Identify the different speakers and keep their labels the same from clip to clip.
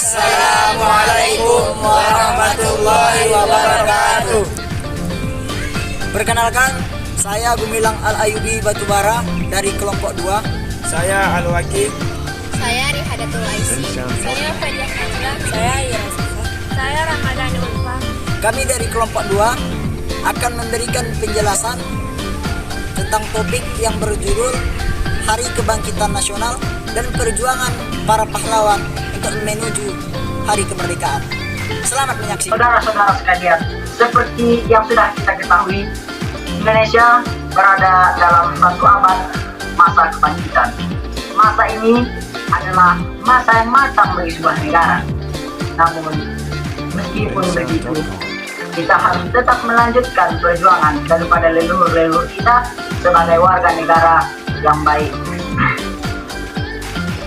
Speaker 1: Assalamualaikum warahmatullahi wabarakatuh.
Speaker 2: Perkenalkan, saya Gumilang Al-Ayubi Batubara dari kelompok 2.
Speaker 3: Saya Al-Waki.
Speaker 4: Saya Rihadatul Aisy. Saya Fadiah Najla. Saya Ira. Saya Ramadhani Ulfa.
Speaker 2: Kami dari kelompok 2 akan memberikan penjelasan tentang topik yang berjudul Hari Kebangkitan Nasional dan Perjuangan Para Pahlawan untuk menuju Hari Kemerdekaan. Selamat menyaksikan.
Speaker 5: Saudara-saudara sekalian, seperti yang sudah kita ketahui, Indonesia berada dalam satu abad masa kebangkitan. Masa ini adalah masa yang matang bagi sebuah negara. Namun, meskipun begitu, kita harus tetap melanjutkan perjuangan daripada leluhur-leluhur kita sebagai warga negara yang baik.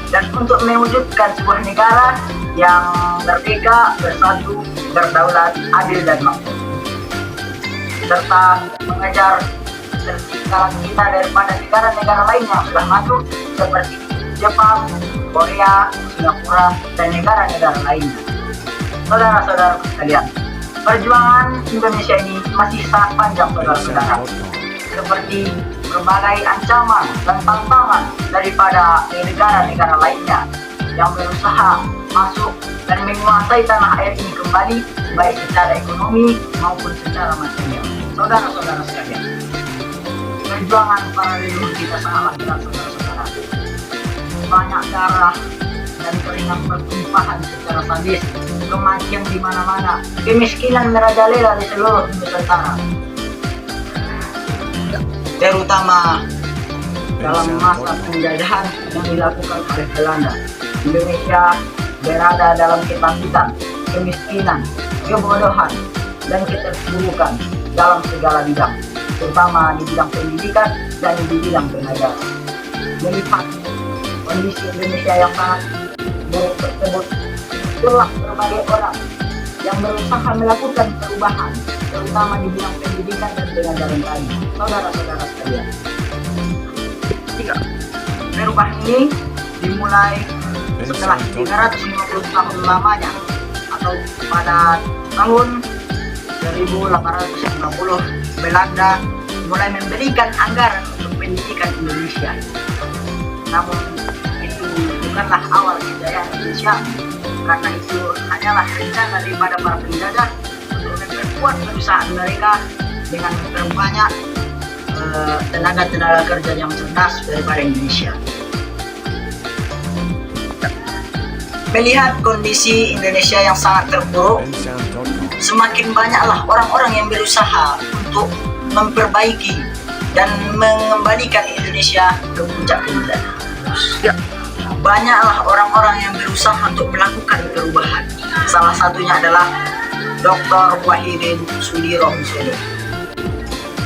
Speaker 5: Dan untuk mewujudkan sebuah negara yang merdeka, bersatu, berdaulat, adil dan makmur, serta mengejar ketertinggalan kita daripada negara-negara lain yang sudah maju seperti Jepang, Korea, Singapura, dan negara-negara lainnya. Saudara-saudara sekalian, perjuangan Indonesia ini masih sangat panjang, saudara-saudara. Seperti berbagai ancaman dan tantangan daripada negara-negara lainnya yang berusaha masuk dan menguasai tanah air ini kembali, baik secara ekonomi maupun secara material. Saudara-saudara sekalian, perjuangan para leluhur kita sangatlah berat, saudara-saudara. Banyak darah dan keringat bertumpahan secara sadis, kematian di mana-mana, kemiskinan merajalela di seluruh Nusantara, terutama dalam masa penjajahan yang dilakukan oleh Belanda. Indonesia berada dalam ketakutan, kemiskinan, kebodohan, dan keterpurukan dalam segala bidang, terutama di bidang pendidikan dan di bidang tenaga. Melihat kondisi Indonesia yang sangat buruk tersebut, itulah berbagai orang yang berusaha melakukan perubahan, terutama di bidang pendidikan dan tenaga lain. Saudara-saudara sekalian, perubahan ini dimulai setelah 350 tahun lamanya, atau pada tahun 1890 Belanda mulai memberikan anggaran untuk pendidikan Indonesia. Namun itu bukanlah awal kejayaan Indonesia, karena itu hanyalah rencana daripada para penjajah untuk memperkuat perusahaan mereka dengan memperbanyak tenaga kerja yang cerdas daripada Indonesia. Melihat kondisi Indonesia yang sangat terpuruk, semakin banyaklah orang-orang yang berusaha untuk memperbaiki dan mengembalikan Indonesia ke puncak kejayaan. Banyaklah orang-orang yang berusaha untuk melakukan perubahan. Salah satunya adalah Dr. Wahidin Sudirohusodo.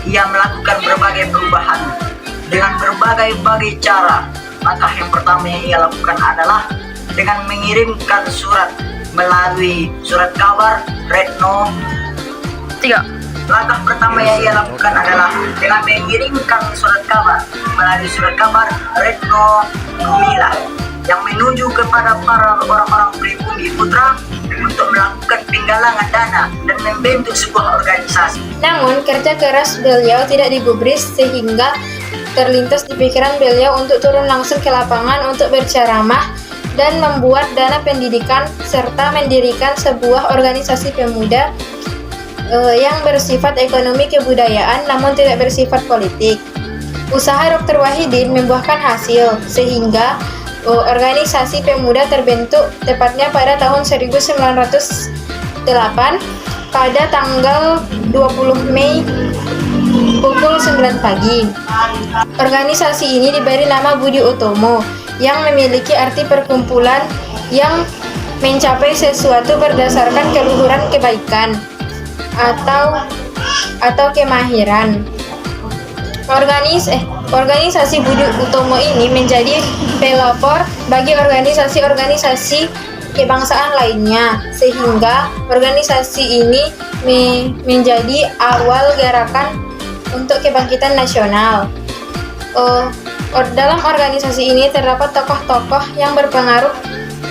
Speaker 5: Ia melakukan berbagai perubahan dengan berbagai cara. Langkah yang pertama yang ia lakukan adalah dengan mengirimkan surat melalui surat kabar Retno. Langkah pertama yang ia lakukan adalah dengan mengirimkan surat kabar melalui surat kabar Retno Gumilang yang menuju kepada para orang-orang pribumi putra untuk melakukan penggalangan dana dan membentuk sebuah organisasi.
Speaker 4: Namun, kerja keras beliau tidak digubris sehingga terlintas di pikiran beliau untuk turun langsung ke lapangan untuk berceramah dan membuat dana pendidikan serta mendirikan sebuah organisasi pemuda yang bersifat ekonomi kebudayaan namun tidak bersifat politik. Usaha Dr. Wahidin membuahkan hasil sehingga organisasi pemuda terbentuk tepatnya pada tahun 1908 pada tanggal 20 Mei pukul 9 pagi. Organisasi ini diberi nama Budi Utomo yang memiliki arti perkumpulan yang mencapai sesuatu berdasarkan keluhuran kebaikan atau kemahiran. Organisasi Budi Utomo ini menjadi pelopor bagi organisasi-organisasi kebangsaan lainnya, sehingga organisasi ini menjadi awal gerakan untuk kebangkitan nasional. Dalam organisasi ini terdapat tokoh-tokoh yang berpengaruh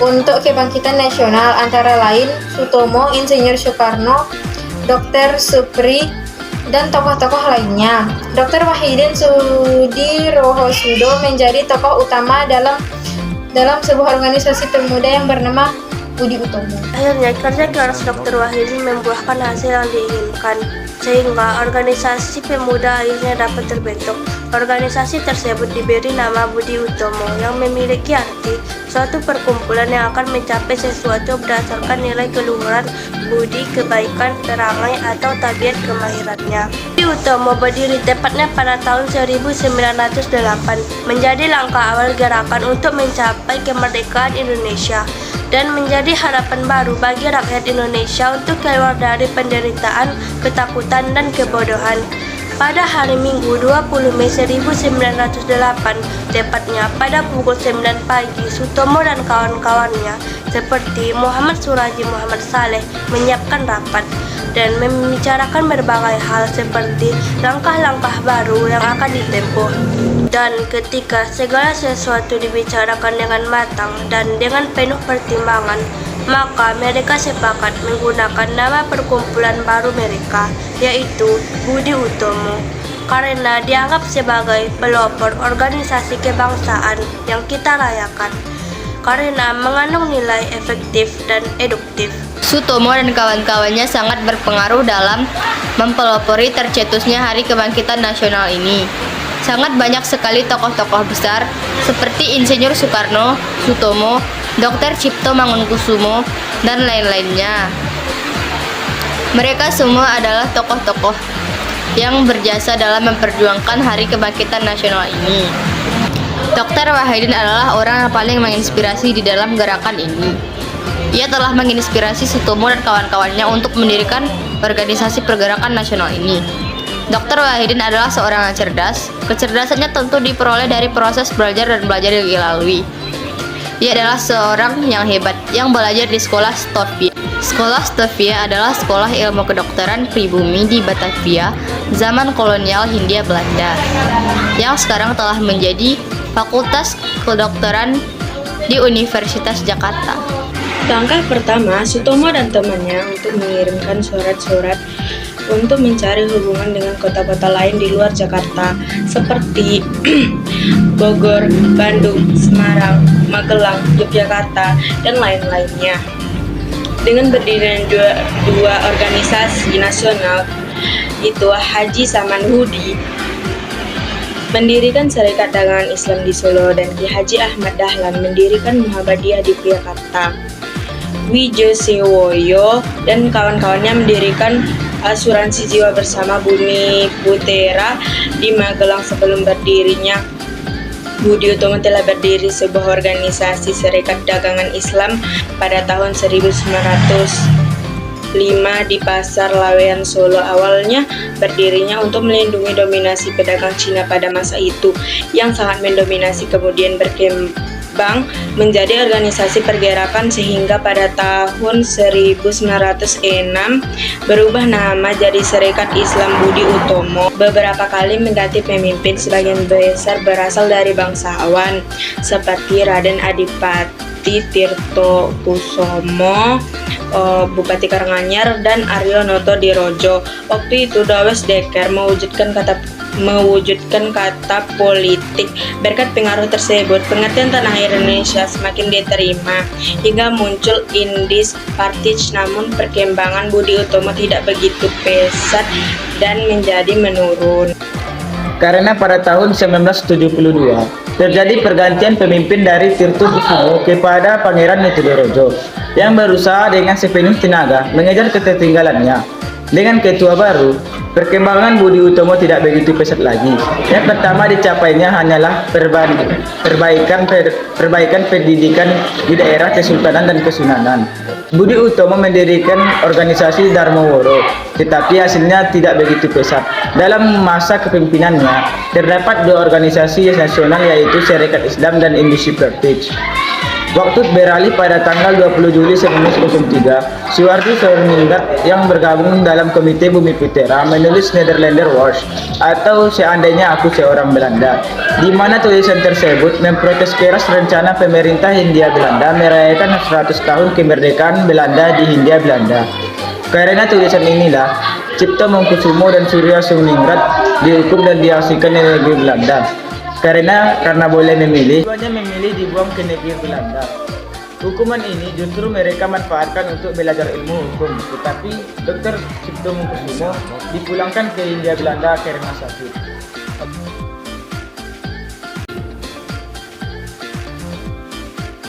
Speaker 4: untuk kebangkitan nasional, antara lain Sutomo, Insinyur Soekarno, Dr. Supri, dan tokoh-tokoh lainnya. Dr. Wahidin Sudirohosudo menjadi tokoh utama dalam sebuah organisasi pemuda yang bernama Budi Utomo.
Speaker 6: Akhirnya kerja keras Dr. Wahidin membuahkan hasil yang diinginkan, sehingga organisasi pemuda akhirnya dapat terbentuk. Organisasi tersebut diberi nama Budi Utomo yang memiliki arti suatu perkumpulan yang akan mencapai sesuatu berdasarkan nilai keluhuran, budi, kebaikan, perangai, atau tabiat kemahirannya. Budi Utomo berdiri tepatnya pada tahun 1908, menjadi langkah awal gerakan untuk mencapai kemerdekaan Indonesia dan menjadi harapan baru bagi rakyat Indonesia untuk keluar dari penderitaan, ketakutan, dan kebodohan. Pada hari Minggu 20 Mei 1908, tepatnya pada pukul 9 pagi, Sutomo dan kawan-kawannya seperti Muhammad Suraji Muhammad Saleh menyiapkan rapat dan membicarakan berbagai hal seperti langkah-langkah baru yang akan ditempuh. Dan ketika segala sesuatu dibicarakan dengan matang dan dengan penuh pertimbangan, maka mereka sepakat menggunakan nama perkumpulan baru mereka, yaitu Budi Utomo, karena dianggap sebagai pelopor organisasi kebangsaan yang kita rayakan, karena mengandung nilai efektif dan eduktif.
Speaker 7: Sutomo dan kawan-kawannya sangat berpengaruh dalam mempelopori tercetusnya Hari Kebangkitan Nasional ini. Sangat banyak sekali tokoh-tokoh besar seperti Insinyur Soekarno, Sutomo, Dr. Cipto Mangunkusumo, dan lain-lainnya. Mereka semua adalah tokoh-tokoh yang berjasa dalam memperjuangkan Hari Kebangkitan Nasional ini. Dr. Wahidin adalah orang yang paling menginspirasi di dalam gerakan ini. Ia telah menginspirasi Sutomo dan kawan-kawannya untuk mendirikan organisasi pergerakan nasional ini. Dr. Wahidin adalah seorang yang cerdas. Kecerdasannya tentu diperoleh dari proses belajar dan belajar yang dilalui. Ia adalah seorang yang hebat yang belajar di sekolah Stovia. Sekolah Stovia adalah sekolah ilmu kedokteran pribumi di Batavia zaman kolonial Hindia Belanda, yang sekarang telah menjadi Fakultas Kedokteran di Universitas Jakarta.
Speaker 8: Langkah pertama, Sutomo dan temannya untuk mengirimkan surat-surat untuk mencari hubungan dengan kota-kota lain di luar Jakarta seperti Bogor, Bandung, Semarang, Magelang, Yogyakarta, dan lain-lainnya. Dengan berdirinya dua organisasi nasional, itu Haji Samanhudi mendirikan Serikat Dagangan Islam di Solo dan Ki Haji Ahmad Dahlan mendirikan Muhammadiyah di Purwakarta. Wijosewoyo dan kawan-kawannya mendirikan Asuransi Jiwa Bersama Bumi Putera di Magelang. Sebelum berdirinya Budi Utomo telah berdiri sebuah organisasi Serikat Dagangan Islam pada tahun 1905 di Pasar Lawean Solo. Awalnya berdirinya untuk melindungi dominasi pedagang Cina pada masa itu yang sangat mendominasi, kemudian berkembang menjadi organisasi pergerakan sehingga pada tahun 1906 berubah nama jadi Serikat Islam Budi Utomo. Beberapa kali mengganti pemimpin, sebagian besar berasal dari bangsawan seperti Raden Adipati Tirto Kusumo, Bupati Karanganyar, dan Aryo Noto Dirojo. Waktu itu Dawes Dekker mewujudkan kata politik. Berkat pengaruh tersebut, pengertian tanah air Indonesia semakin diterima hingga muncul Indis Partij. Namun perkembangan Budi Utomo tidak begitu pesat dan menjadi menurun.
Speaker 3: Karena pada tahun 1972 terjadi pergantian pemimpin dari Tirto Kusumo kepada Pangeran Notodirojo yang berusaha dengan sepenuh tenaga mengejar ketertinggalannya. Dengan ketua baru, perkembangan Budi Utomo tidak begitu pesat lagi. Yang pertama dicapainya hanyalah perbaikan pendidikan di daerah Kesultanan dan Kesunanan. Budi Utomo mendirikan organisasi Darmaworo, tetapi hasilnya tidak begitu pesat. Dalam masa kepemimpinannya, terdapat dua organisasi nasional, yaitu Serikat Islam dan Industri Partij. Waktu beralih pada tanggal 20 Juli 1903, Suwardi Soeningrat yang bergabung dalam Komite Bumi Putera menulis Nederlander Wars atau Seandainya Aku Seorang Belanda, di mana tulisan tersebut memprotes keras rencana pemerintah Hindia Belanda merayakan 100 tahun kemerdekaan Belanda di Hindia Belanda. Karena tulisan inilah, Cipto Mangkusumo dan Surya Soeningrat dihukum dan diasingkan di negeri Belanda. Karena boleh memilih, keduanya memilih dibuang ke negeri Belanda. Hukuman ini justru mereka manfaatkan untuk belajar ilmu hukum, tetapi Dr. Cipto Mangkusumo dipulangkan ke Hindia Belanda karena sakit.